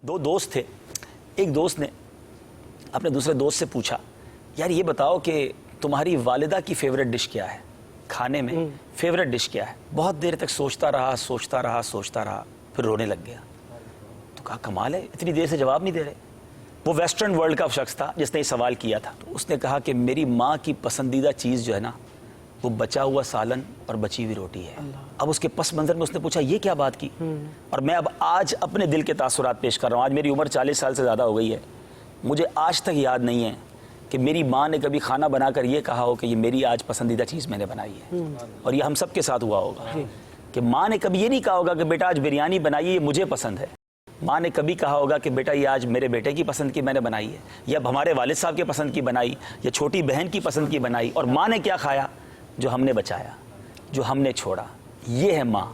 دو دوست تھے. ایک دوست نے اپنے دوسرے دوست سے پوچھا, یار یہ بتاؤ کہ تمہاری والدہ کی فیوریٹ ڈش کیا ہے, کھانے میں فیوریٹ ڈش کیا ہے؟ بہت دیر تک سوچتا رہا, پھر رونے لگ گیا. تو کہا کمال ہے, اتنی دیر سے جواب نہیں دے رہے. وہ ویسٹرن ورلڈ کا شخص تھا جس نے یہ سوال کیا تھا. تو اس نے کہا کہ میری ماں کی پسندیدہ چیز جو ہے نا, وہ بچا ہوا سالن اور بچی ہوئی روٹی ہے. اب اس کے پس منظر میں اس نے پوچھا یہ کیا بات کی؟ اور میں اب آج اپنے دل کے تاثرات پیش کر رہا ہوں. آج میری عمر 40 سال سے زیادہ ہو گئی ہے. مجھے آج تک یاد نہیں ہے کہ میری ماں نے کبھی کھانا بنا کر یہ کہا ہو کہ یہ میری آج پسندیدہ چیز میں نے بنائی ہے. اور یہ ہم سب کے ساتھ ہوا ہوگا کہ ماں نے کبھی یہ نہیں کہا ہوگا کہ بیٹا آج بریانی بنائی ہے, یہ مجھے پسند ہے. ماں نے کبھی کہا ہوگا کہ بیٹا یہ آج میرے بیٹے کی پسند کی میں نے بنائی ہے, یا ہمارے والد صاحب کے پسند کی بنائی, یا چھوٹی بہن کی پسند کی بنائی. اور ماں نے کیا کھایا؟ جو ہم نے بچایا, جو ہم نے چھوڑا. یہ ہے ماں.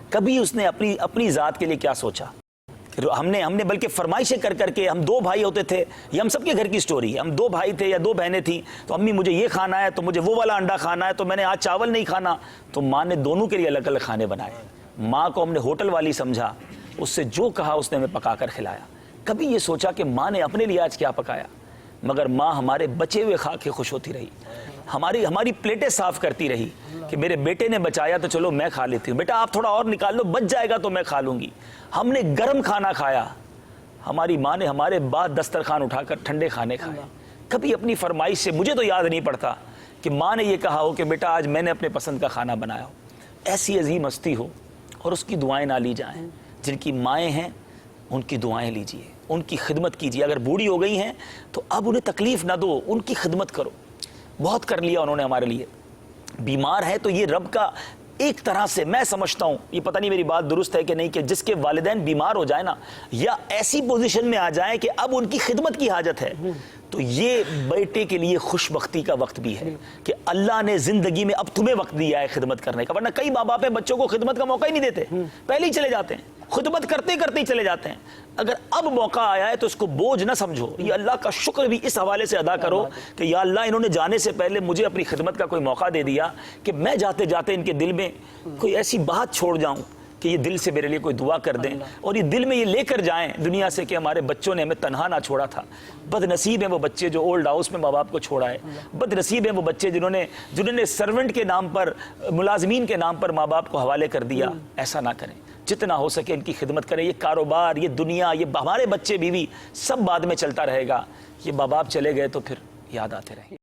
کبھی اس نے اپنی ذات کے لیے کیا سوچا؟ ہم نے بلکہ فرمائشیں کر کے, ہم 2 بھائی ہوتے تھے, یہ ہم سب کے گھر کی سٹوری ہے. ہم 2 بھائی تھے یا 2 بہنیں تھیں, تو امی مجھے یہ کھانا ہے, تو مجھے وہ والا انڈا کھانا ہے, تو میں نے آج چاول نہیں کھانا. تو ماں نے دونوں کے لیے الگ الگ کھانے بنائے. ماں کو ہم نے ہوٹل والی سمجھا, اس سے جو کہا اس نے ہمیں پکا کر کھلایا. کبھی یہ سوچا کہ ماں نے اپنے لیے آج کیا پکایا؟ مگر ماں ہمارے بچے ہوئے کھا کے خوش ہوتی رہی, ہماری پلیٹیں صاف کرتی رہی کہ میرے بیٹے نے بچایا تو چلو میں کھا لیتی ہوں, بیٹا آپ تھوڑا اور نکال لو, بچ جائے گا تو میں کھا لوں گی. ہم نے گرم کھانا کھایا, ہماری ماں نے ہمارے بعد دسترخوان اٹھا کر ٹھنڈے کھانے کھائے. کبھی اپنی فرمائش سے, مجھے تو یاد نہیں پڑتا کہ ماں نے یہ کہا ہو کہ بیٹا آج میں نے اپنے پسند کا کھانا بنایا ہو. ایسی عظیم ہستی ہو اور اس کی دعائیں نہ لی جائیں. جن کی مائیں ہیں ان کی دعائیں لیجئے, ان کی خدمت کیجئے. اگر بوڑھی ہو گئی ہیں تو اب انہیں تکلیف نہ دو, ان کی خدمت کرو. بہت کر لیا انہوں نے ہمارے لیے. بیمار ہے تو یہ رب کا ایک طرح سے, میں سمجھتا ہوں, یہ پتہ نہیں میری بات درست ہے کہ نہیں, کہ جس کے والدین بیمار ہو جائے نا, یا ایسی پوزیشن میں آ جائیں کہ اب ان کی خدمت کی حاجت ہے, تو یہ بیٹے کے لیے خوش بختی کا وقت بھی ہے کہ اللہ نے زندگی میں اب تمہیں وقت دیا ہے خدمت کرنے کا. ورنہ کئی ماں باپ بچوں کو خدمت کا موقع ہی نہیں دیتے, پہلے ہی چلے جاتے ہیں, خدمت کرتے کرتے ہی چلے جاتے ہیں. اگر اب موقع آیا ہے تو اس کو بوجھ نہ سمجھو, یہ اللہ کا شکر بھی اس حوالے سے ادا کرو کہ یا اللہ انہوں نے جانے سے پہلے مجھے اپنی خدمت کا کوئی موقع دے دیا کہ میں جاتے جاتے ان کے دل میں کوئی ایسی بات چھوڑ جاؤں کہ یہ دل سے میرے لیے کوئی دعا کر دیں, اور یہ دل میں یہ لے کر جائیں دنیا سے کہ ہمارے بچوں نے ہمیں تنہا نہ چھوڑا تھا. بد نصیب ہیں وہ بچے جو اولڈ ہاؤس میں ماں باپ کو چھوڑا ہے. بد نصیب ہیں وہ بچے جنہوں نے سرونٹ کے نام پر, ملازمین کے نام پر ماں باپ کو حوالے کر دیا. ایسا نہ کریں, جتنا ہو سکے ان کی خدمت کریں. یہ کاروبار, یہ دنیا, یہ ہمارے بچے بیوی سب بعد میں چلتا رہے گا. یہ ماں باپ چلے گئے تو پھر یاد آتے رہیں.